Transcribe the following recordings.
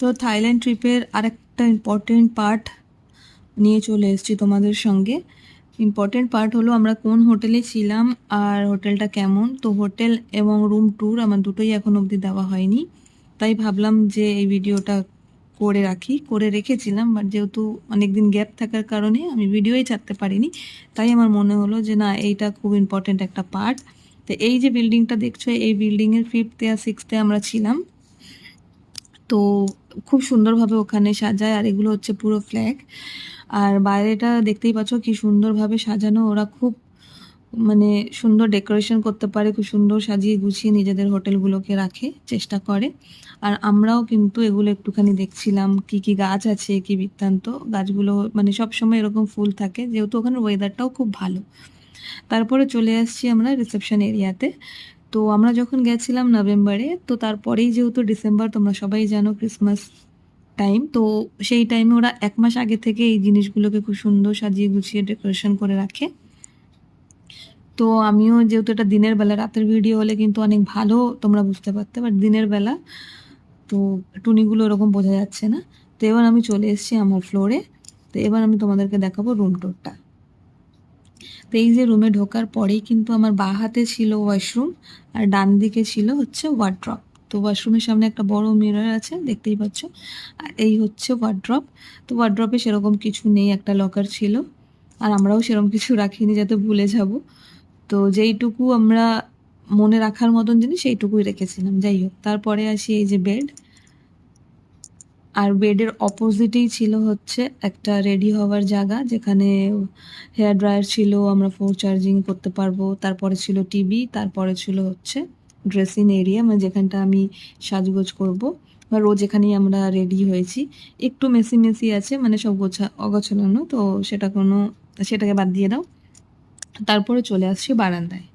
তো থাইল্যান্ড ট্রিপের আরেকটা ইম্পর্টেন্ট পার্ট নিয়ে চলে এসেছি তোমাদের সঙ্গে। ইম্পর্টেন্ট পার্ট হলো আমরা কোন হোটেলে ছিলাম আর হোটেলটা কেমন। তো হোটেল এবং রুম ট্যুর আমার দুটোই এখন অবধি দেওয়া হয়নি, তাই ভাবলাম যে এই ভিডিওটা করে রেখেছিলাম, বাট যেহেতু অনেকদিন গ্যাপ থাকার কারণে আমি ভিডিওই ছাড়তে পারিনি, তাই আমার মনে হলো যে না, এইটা খুব ইম্পর্টেন্ট একটা পার্ট। তো এই যে বিল্ডিংটা দেখছো, এই বিল্ডিংয়ের 5th আর 6th আমরা ছিলাম। তো খুব সুন্দরভাবে ওখানে সাজায়, আর এগুলো হচ্ছে পুরো ফ্ল্যাগ। আর বাইরেটা দেখতেই পাচ্ছ কি সুন্দরভাবে সাজানো। ওরা খুব মানে সুন্দর ডেকোরেশন করতে পারে, খুব সুন্দর সাজিয়ে গুছিয়ে নিজেদের হোটেলগুলোকে রাখে, চেষ্টা করে। আর আমরাও কিন্তু এগুলো একটুখানি দেখছিলাম, কি কি গাছ আছে, কি বৃত্তান্ত। গাছগুলো মানে সবসময় এরকম ফুল থাকে, যেহেতু ওখানে ওয়েদারটাও খুব ভালো। তারপরে চলে আসছি আমরা রিসেপশন এরিয়াতে। তো আমরা যখন গেছিলাম নভেম্বরে, তো তারপরেই যেহেতু ডিসেম্বর, তোমরা সবাই জানো ক্রিসমাস টাইম, তো সেই টাইমে ওরা 1 মাস আগে থেকে এই জিনিসগুলোকে খুব সুন্দর সাজিয়ে গুছিয়ে ডেকোরেশন করে রাখে। তো আমিও যেহেতু এটা দিনের বেলা, রাতের ভিডিও হলে কিন্তু অনেক ভালো তোমরা বুঝতে পারতে, বাট দিনের বেলা তো টুনিগুলো ওরকম বোঝা যাচ্ছে না। তো এবার আমি চলে এসেছি আমার ফ্লোরে। তো এবার আমি তোমাদেরকে দেখাবো রুম টুরটা। তো এই যে রুমে ঢোকার পরেই কিন্তু আমার বাঁ হাতে ছিল ওয়াশরুম, আর ডান দিকে ছিল হচ্ছে ওয়ার্ড্রপ। তো ওয়াশরুমের সামনে একটা বড় মিরর আছে, দেখতেই পাচ্ছ। আর এই হচ্ছে ওয়ার্ড্রপ। তো ওয়ার্ড্রপে সেরকম কিছু নেই, একটা লকার ছিল। আর আমরাও সেরকম কিছু রাখিনি যাতে ভুলে যাব। তো যেইটুকু আমরা মনে রাখার মতন জিনিস সেইটুকুই রেখেছিলাম। যাই হোক, তারপরে আসি এই যে বেড। আর বেডের অপোজিটেই ছিল হচ্ছে একটা রেডি হওয়ার জায়গা, যেখানে হেয়ার ড্রায়ার ছিল, আমরা ফোন চার্জিং করতে পারবো। তারপরে ছিল টিভি, তারপরে ছিল হচ্ছে ড্রেসিং এরিয়া, মানে যেখানটা আমি সাজগোজ করব, বা রোজ এখানেই আমরা রেডি হয়েছি। একটু মেসি মেসি আছে, মানে সব অগোছানো, তো সেটাকে বাদ দিয়ে দাও। তারপরে চলে আসছি বারান্দায়।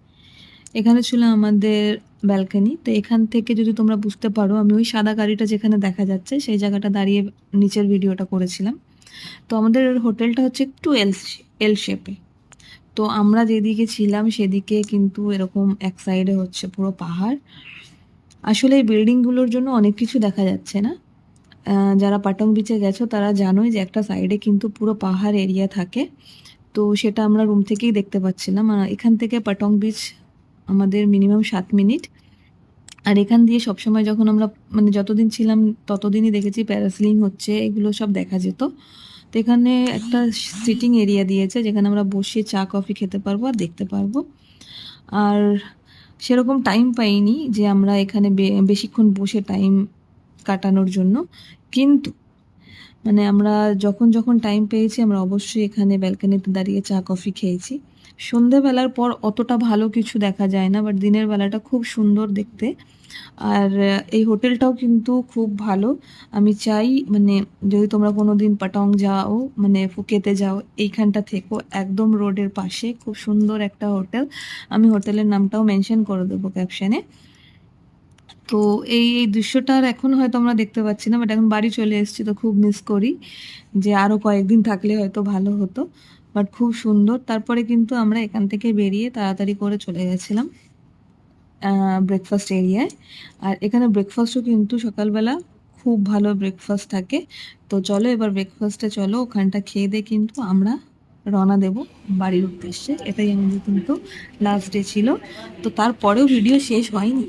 এখানে ছিল আমাদের ব্যালকনি। তো এখান থেকে যদি তোমরা বুঝতে পারো, আমি ওই সাদা গাড়িটা যেখানে দেখা যাচ্ছে সেই জায়গাটা দাঁড়িয়ে নিচের ভিডিওটা করেছিলাম। তো আমাদের হোটেলটা হচ্ছে একটু এল শেপে। তো আমরা যেদিকে ছিলাম সেদিকে কিন্তু এরকম এক সাইডে হচ্ছে পুরো পাহাড়। আসলে এই বিল্ডিংগুলোর জন্য অনেক কিছু দেখা যাচ্ছে না। যারা পাটং বিচে গেছো তারা জানোই যে একটা সাইডে কিন্তু পুরো পাহাড় এরিয়া থাকে। তো সেটা আমরা রুম থেকেই দেখতে পাচ্ছিলাম। এখান থেকে পাটং বিচ আমাদের মিনিমাম 7 মিনিট। আর এখান দিয়ে সবসময় যখন আমরা মানে যতদিন ছিলাম ততদিনই দেখেছি প্যারাসিলিং হচ্ছে, এগুলো সব দেখা যেত। তো এখানে একটা সিটিং এরিয়া দিয়েছে, যেখানে আমরা বসে চা কফি খেতে পারবো আর দেখতে পারবো। আর সেরকম টাইম পাইনি যে আমরা এখানে বেশিক্ষণ বসে টাইম কাটানোর জন্য, কিন্তু মানে আমরা যখন যখন টাইম পেয়েছি আমরা অবশ্যই এখানে ব্যালকনিতে দাঁড়িয়ে চা কফি খেয়েছি। সন্ধেবেলার পর অতটা ভালো কিছু দেখা যায় না, বাট দিনের বেলাটা খুব সুন্দর দেখতে। আর এই হোটেলটাও কিন্তু খুব ভালো। আমি চাই মানে যদি তোমরা কোনো দিন পাটং যাও, মানে ফুকেতে যাও, এইখানটা থেকো, একদম রোডের পাশে খুব সুন্দর একটা হোটেল। আমি হোটেলের নামটাও মেনশন করে দেবো ক্যাপশনে। তো এই দৃশ্যটা আর এখন হয়তো আমরা দেখতে পাচ্ছি না, বাট এখন বাড়ি চলে এসেছি, তো খুব মিস করি যে আরও কয়েকদিন থাকলে হয়তো ভালো হতো। বাট খুব সুন্দর। তারপরে কিন্তু আমরা এখান থেকে বেরিয়ে তাড়াতাড়ি করে চলে গেছিলাম ব্রেকফাস্ট এরিয়ায়। আর এখানে ব্রেকফাস্টও কিন্তু সকালবেলা খুব ভালো ব্রেকফাস্ট থাকে। তো চলো এবার ব্রেকফাস্টে চলো, ওখানটা খেয়ে দিয়ে কিন্তু আমরা রওনা দেব বাড়ির উদ্দেশ্যে। এটাই আমাদের কিন্তু লাস্ট ডে ছিল। তো তারপরেও ভিডিও শেষ হয়নি।